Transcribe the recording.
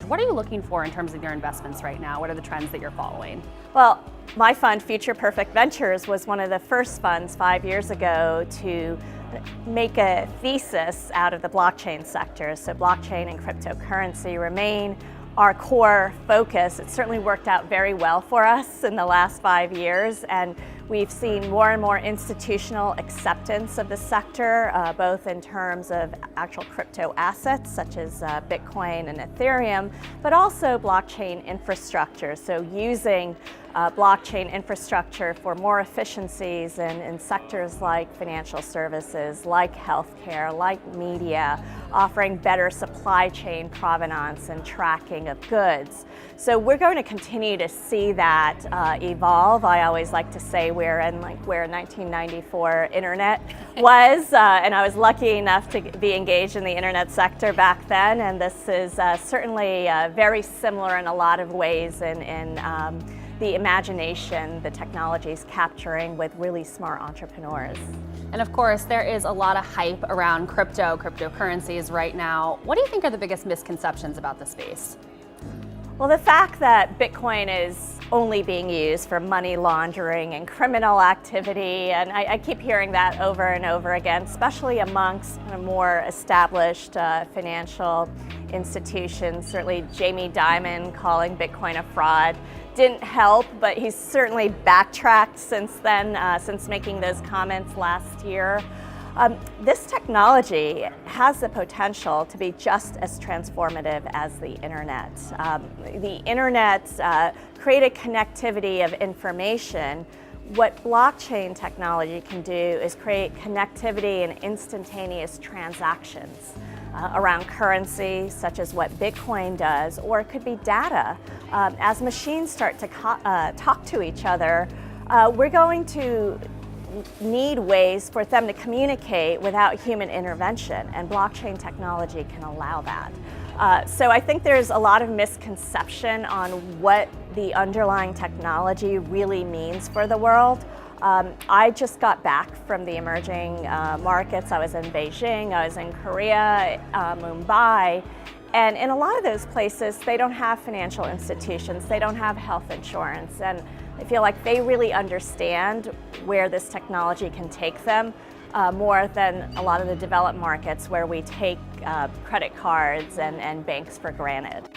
What are you looking for in terms of your investments right now? What are the trends that you're following? Well, my fund, Future Perfect Ventures, was one of the first funds 5 years ago to make a thesis out of the blockchain sector. So blockchain and cryptocurrency remain our core focus. It certainly worked out very well for us in the last 5 years, and we've seen more and more institutional acceptance of the sector, both in terms of actual crypto assets such as Bitcoin and Ethereum, but also blockchain infrastructure. So using blockchain infrastructure for more efficiencies in sectors like financial services, like healthcare, like media, offering better supply chain provenance and tracking of goods. So we're going to continue to see that evolve. I always like to say we're in where 1994 internet was, and I was lucky enough to be engaged in the internet sector back then, and this is certainly very similar in a lot of ways in the imagination the technology is capturing with really smart entrepreneurs. And of course, there is a lot of hype around cryptocurrencies right now. What do you think are the biggest misconceptions about the space? Well, the fact that Bitcoin is only being used for money laundering and criminal activity, and I keep hearing that over and over again, especially amongst more established financial institutions. Certainly Jamie Dimon calling Bitcoin a fraud didn't help, but he's certainly backtracked since then, since making those comments last year. This technology has the potential to be just as transformative as the internet. The internet created connectivity of information. What blockchain technology can do is create connectivity and instantaneous transactions around currency, such as what Bitcoin does, or it could be data. As machines start to talk to each other, we're going to need ways for them to communicate without human intervention, and blockchain technology can allow that. So I think there's a lot of misconception on what the underlying technology really means for the world. I just got back from the emerging markets. I was in Beijing, I was in Korea, Mumbai, and in a lot of those places, they don't have financial institutions, they don't have health insurance, and I feel like they really understand where this technology can take them more than a lot of the developed markets where we take credit cards and banks for granted.